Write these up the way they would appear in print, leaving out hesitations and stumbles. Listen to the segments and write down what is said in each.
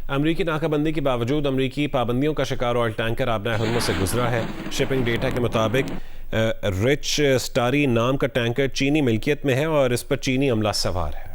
अमरीकी नाकाबंदी के बावजूद अमरीकी पाबंदियों का शिकार ऑयल टैंकर आबनाए हुर्मुज़ से गुजरा है। शिपिंग डेटा के मुताबिक रिच स्टारी नाम का टैंकर चीनी मिल्कियत में है और इस पर चीनी अमला सवार है।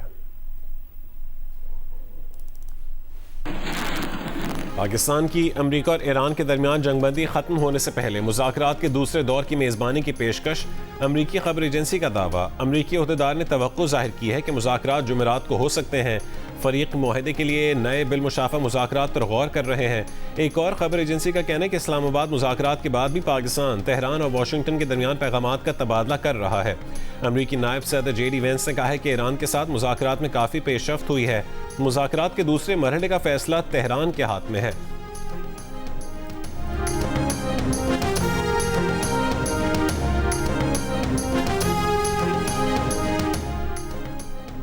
पाकिस्तान की अमरीका और ईरान के दरमियान जंगबंदी खत्म होने से पहले मुज़ाकरात के दूसरे दौर की मेज़बानी की पेशकश। अमरीकी खबर एजेंसी का दावा। अमरीकी अहदेदार ने तवक्को जाहिर की है कि मुज़ाकरात जुमेरात को हो सकते हैं। फरीक मुआहदे के लिए नए बिलमुशाफा मुज़ाकरात पर गौर कर रहे हैं। एक और खबर एजेंसी का कहना है कि इस्लामाबाद मुज़ाकरात के बाद भी पाकिस्तान, तेहरान और वाशिंगटन के दरमियान पैगामात का तबादला कर रहा है। अमरीकी नायब सदर JD वेंस ने कहा है कि ईरान के साथ मुज़ाकरात में काफ़ी पेशरफ्त हुई है। मुज़ाकरात के दूसरे मरहले का फैसला तेहरान के हाथ में है।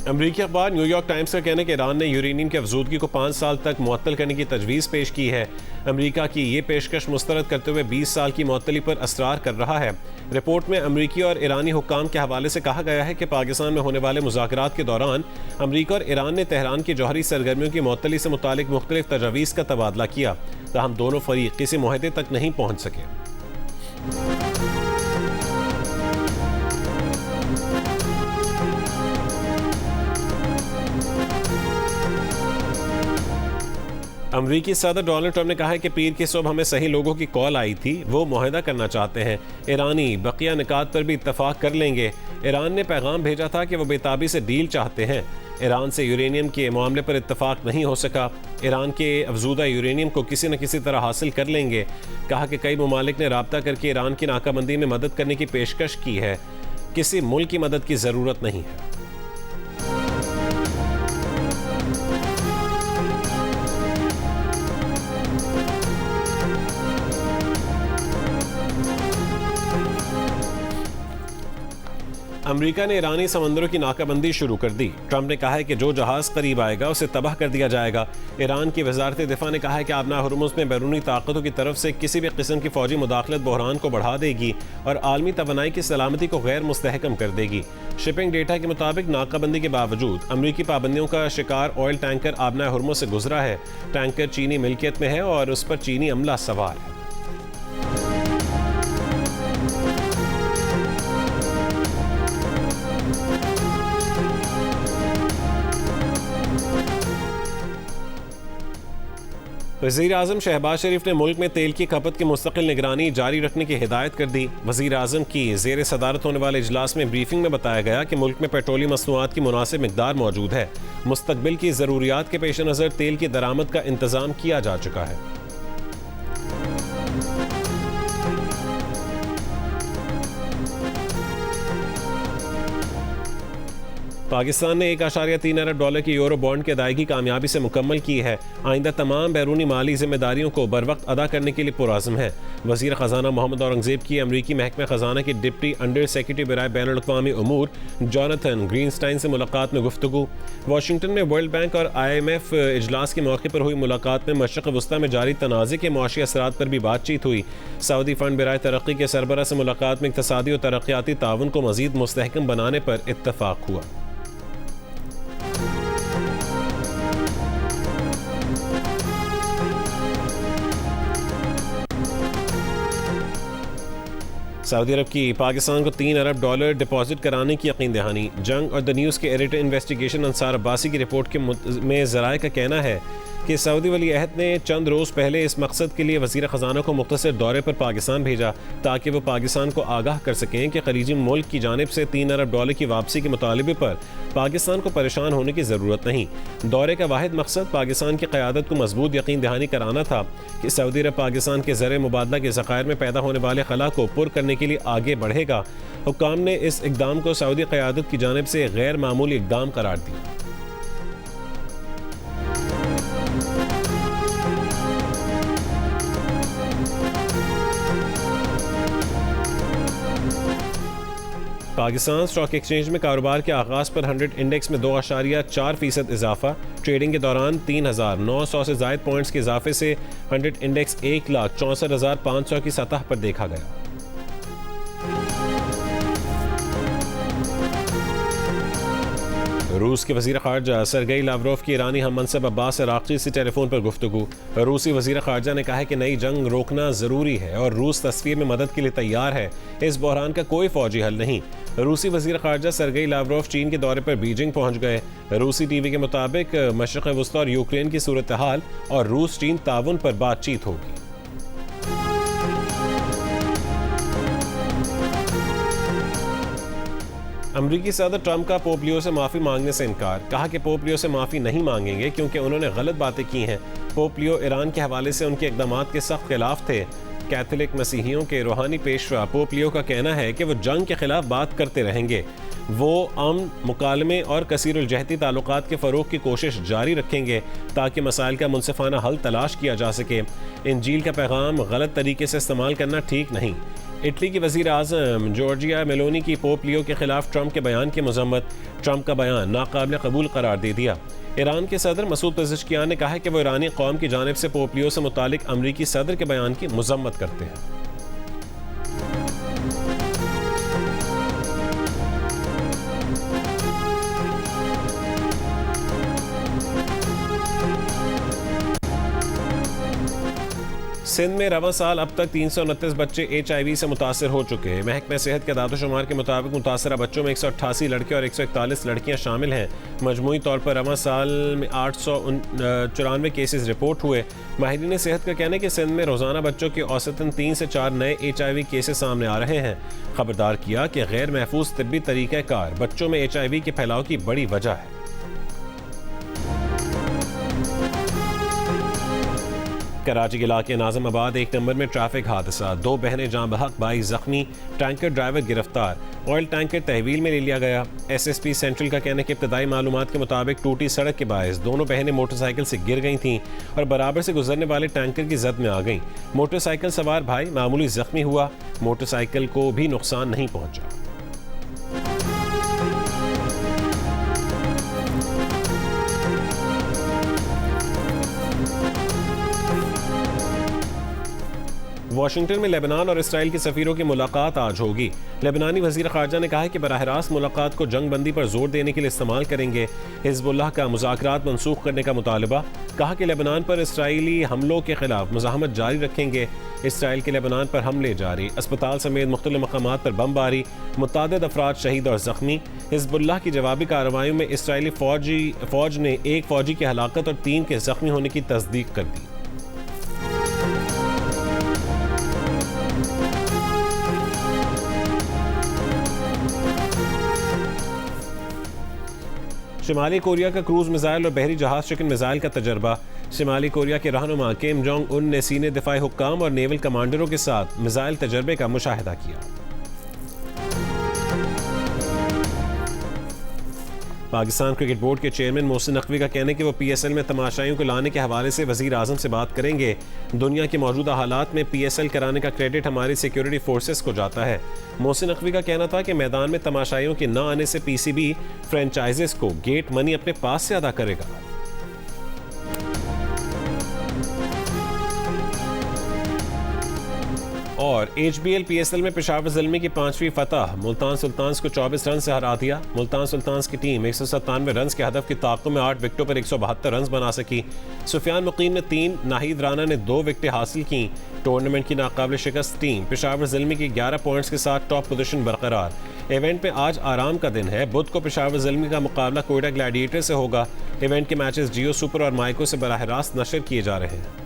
अमरीकी अखबार न्यूयॉर्क टाइम्स का कहना है कि ईरान ने यूरेनियम की अफजूदगी को 5 साल तक मुअत्तल करने की तजवीज़ पेश की है। अमरीका की ये पेशकश मुस्तरद करते हुए 20 साल की मुअत्तली पर असरार कर रहा है। रिपोर्ट में अमरीकी और ईरानी हुक्काम के हवाले से कहा गया है कि पाकिस्तान में होने वाले मुज़ाकरात के दौरान अमरीका और ईरान ने तेहरान की जौहरी सरगर्मियों की मुअत्तली से मुतालिक मुख्तलिफ तजावीज़ का तबादला किया, ताहम दोनों फरीक किसी मुआहदे तक नहीं पहुँच सके। अमरीकी सदर डोनाल्ड ट्रंप ने कहा है कि पीर की सुबह हमें सही लोगों की कॉल आई थी, वो मुआहदा करना चाहते हैं। ईरानी बकिया निकात पर भी इत्तफाक कर लेंगे। ईरान ने पैगाम भेजा था कि वो बेताबी से डील चाहते हैं। ईरान से यूरेनियम के मामले पर इत्तफाक नहीं हो सका। ईरान के अफजूदा यूरेनियम को किसी न किसी तरह हासिल कर लेंगे। कहा कि कई ममालिक ने राब्ता करके ईरान की नाकाबंदी में मदद करने की पेशकश की है। किसी मुल्क की मदद की ज़रूरत नहीं है। अमरीका ने ईरानी समंदरों की नाकाबंदी शुरू कर दी। ट्रंप ने कहा है कि जो जहाज़ करीब आएगा उसे तबाह कर दिया जाएगा। ईरान की वजारत दिफा ने कहा है कि आबना हुर्मुज़ में बैरूनी ताकतों की तरफ से किसी भी किस्म की फौजी मुदाखलत बहरान को बढ़ा देगी और आलमी तवानाई की सलामती को गैर मुस्तहकम कर देगी। शिपिंग डेटा के मुताबिक नाकाबंदी के बावजूद अमरीकी पाबंदियों का शिकार ऑयल टैंकर आबना हुर्मुज़ से गुजरा है। टैंकर चीनी मिल्कियत में है और उस पर चीनी अमला सवार है। वज़ीर आज़म शहबाज शरीफ ने मुल्क में तेल की खपत की मुस्तकिल निगरानी जारी रखने की हिदायत कर दी। वज़ीर आज़म की ज़ेर सदारत होने वाले इजलास में ब्रीफिंग में बताया गया कि मुल्क में पेट्रोलियम मसनूआत की मुनासिब मिकदार मौजूद है। मुस्तकबिल की ज़रूरियात के पेश नज़र तेल की दरामद का इंतज़ाम किया जा चुका है। पाकिस्तान ने $1.3 अरब की यूरो बॉन्ड की अदायगी कामयाबी से मुकम्मल की है। आइंदा तमाम बैरूनी माली जिम्मेदारियों को बर वक्त अदा करने के लिए पुरज़्म है। वज़ीर ख़जाना मोहम्मद औरंगज़ेब की अमरीकी महकमा ख़जाना के डिप्टी अंडर सेक्रेटरी बराए बैनुल अक़वामी उमूर जोनाथन ग्रीनस्टाइन से मुलाकात में गुफ्तगू। वाशिंगटन में वर्ल्ड बैंक और IMF इजलास के मौके पर हुई मुलाकात में मशरक़ वस्ता में जारी तनाज़े के मुआशी असरात पर भी बातचीत हुई। सऊदी फ़ंड बराए तरक्की के सरबराह से मुलाकात में इक़्तिसादी और तरक्याती ताउन को मज़ीद मुस्तहकम बनाने पर इत्तफ़ाक़ हुआ। सऊदी अरब की पाकिस्तान को $3 अरब डिपॉजिट कराने की यकीन दहानी। जंग और द न्यूज़ के एडिटर इन्वेस्टिगेशन अंसार अब्बासी की रिपोर्ट में ज़राए का कहना है कि सऊदी वली अहद ने चंद रोज़ पहले इस मकसद के लिए वज़ीर ख़जाना को मुख्तसर दौरे पर पाकिस्तान भेजा ताकि वो पाकिस्तान को आगाह कर सकें कि खलीजी मुल्क की जानिब से $3 अरब की वापसी के मुतालबे पर पाकिस्तान को परेशान होने की ज़रूरत नहीं। दौरे का वाहिद मकसद पाकिस्तान की क़यादत को मजबूत यकीन दहानी कराना था कि सऊदी अरब पाकिस्तान के ज़र मुबादला के ज़खायर में पैदा होने वाले खला को पुर करने के लिए आगे बढ़ेगा। हुक्काम ने इस इक़दाम को सऊदी क़यादत की जानिब से गैर मामूली इक़दाम करार दिया। पाकिस्तान स्टॉक एक्सचेंज में कारोबार के आगाज़ पर 100 इंडेक्स में 2.4% इजाफा। ट्रेडिंग के दौरान 3,900 से ज़ायद पॉइंट्स के इजाफे से 100 इंडेक्स 1,64,500 की सतह पर देखा गया। रूस के वज़ीर ख़ारजा सरगेई लावरोव की ईरानी हम मनसब अब्बास अराक़ची से टेलीफोन पर गुफ्तगू। रूसी वज़ीर ख़ारजा ने कहा है कि नई जंग रोकना ज़रूरी है और रूस तस्वीर में मदद के लिए तैयार है। इस बहरान का कोई फ़ौजी हल नहीं। रूसी वज़ीर ख़ारजा सरगेई लावरोव चीन के दौरे पर बीजिंग पहुँच गए। रूसी टीवी के मुताबिक मशरिक़ वस्ती और यूक्रेन की सूरत हाल और रूस चीन ताउन पर बातचीत होगी। अमरीकी सदर ट्रंप का पोप लियो से माफ़ी मांगने से इनकार। कहा कि पोप लियो से माफ़ी नहीं मांगेंगे क्योंकि उन्होंने गलत बातें की हैं। पोप लियो ईरान के हवाले से उनके इक़दामात के सख्त खिलाफ थे। कैथोलिक मसीहियों के रूहानी पेशवा पोप लियो का कहना है कि वो जंग के खिलाफ बात करते रहेंगे। वो अमन, मुकालमे और कसीरुल-जहती ताल्लुकात के फ़रोग़ की कोशिश जारी रखेंगे ताकि मसाइल का मुनसिफ़ाना हल तलाश किया जा सके। इंजील का पैगाम गलत तरीके से इस्तेमाल करना ठीक नहीं। इटली की वज़ीर आज़म जॉर्जिया मेलोनी की पोप लियो के खिलाफ ट्रंप के बयान की मज़म्मत। ट्रंप का बयान नाकाबिल कबूल करार दे दिया। ईरान के सदर मसूद पेज़ेश्कियान ने कहा है कि वो ईरानी कौम की जानिब से पोप लियो से मुतालिक अमरीकी सदर के बयान की मज़म्मत करते हैं। सिंध में रवां साल अब तक 329 बच्चे HIV से मुतासर हो चुके हैं। महकमा सेहत के दादोशुमार के मुताबिक मुतासरा बच्चों में 188 लड़के और 141 लड़कियां शामिल हैं। मजमूई तौर पर रवां साल में 894 केसेस रिपोर्ट हुए। माहिरीन सेहत का कहना है कि सिंध में रोज़ाना बच्चों के औसतन 3 से 4 नए HIV केसेस सामने आ रहे हैं। खबरदार किया कि गैर महफूज तिब्बी तरीक़ाकार बच्चों में HIV के फैलाव की बड़ी वजह है। कराची के इलाके नाज़िमाबाद एक नंबर में ट्रैफिक हादसा, 2 बहनें जाँ बहक, 22 जख्मी, टैंकर ड्राइवर गिरफ्तार। ऑयल टैंकर तहवील में ले लिया गया। SSP सेंट्रल का कहने के इब्तदाई मालूमात के मुताबिक टूटी सड़क के बायस दोनों बहनें मोटरसाइकिल से गिर गई थीं और बराबर से गुजरने वाले टैंकर की जद में आ गईं। मोटरसाइकिल सवार भाई मामूली जख्मी हुआ। मोटरसाइकिल को भी नुकसान नहीं पहुंचा। वाशिंगटन में लेबनान और इसराइल के सफ़ीरों की मुलाकात आज होगी। लेबनानी वज़ीर ख़ारजा ने कहा है कि बराह रास्त मुलाकात को जंग बंदी पर जोर देने के लिए इस्तेमाल करेंगे। हिज़्बुल्लाह का मुज़ाकरात मनसूख करने का मुतालबा। कहा कि लेबनान पर इसराइली हमलों के खिलाफ मुज़ाहमत जारी रखेंगे। इसराइल के लेबनान पर हमले जारी, अस्पताल समेत मुख्तलिफ मकामात पर बमबारी, मुतादिद अफराद शहीद और ज़ख्मी। हिज़्बुल्लाह की जवाबी कार्रवाइयों में इसराइली फ़ौज ने 1 फ़ौजी की हलाकत और 3 के ज़ख्मी होने की तस्दीक कर दी। शिमाली कोरिया का क्रूज मिसाइल और बहरी जहाज शिकन मिसाइल का तजर्बा। शिमाली कोरिया के रहनुमा किम जोंग उन ने सीने दिफाई हुक्काम और नेवल कमांडरों के साथ मिसाइल तजर्बे का मुशाहिदा किया। पाकिस्तान क्रिकेट बोर्ड के चेयरमैन मोहसिन नकवी का कहना है कि वो PSL में तमाशाइयों को लाने के हवाले से वज़ीर आज़म से बात करेंगे। दुनिया के मौजूदा हालात में PSL कराने का क्रेडिट हमारी सिक्योरिटी फोर्सेस को जाता है। मोहसिन नकवी का कहना था कि मैदान में तमाशाइयों के न आने से PCB फ्रेंचाइजेस को गेट मनी अपने पास से अदा करेगा। और HBL PSL में पेशावर ज़ल्मी की 5वीं फतह। मुल्तान सुल्तान्स को 24 रन से हरा दिया। मुल्तान सुल्तान्स की टीम 197 रन के हदफ की ताक़त में 8 विकेटों पर 172 रन बना सकी। सुफियान मुकीम ने 3, नाहिद राना ने 2 विकेटें हासिल की। टूर्नामेंट की नाकाबिल शिकस्त टीम पेशावर ज़ल्मी की 11 पॉइंट्स के साथ टॉप पोजीशन बरकरार। इवेंट में आज आराम का दिन है। बुध को पेशावर ज़ल्मी का मुकाबला कोयटा ग्लैडिएटर से होगा। इवेंट के मैचेस जियो सुपर और माइको से बराह रास्त नशर किए जा रहे हैं।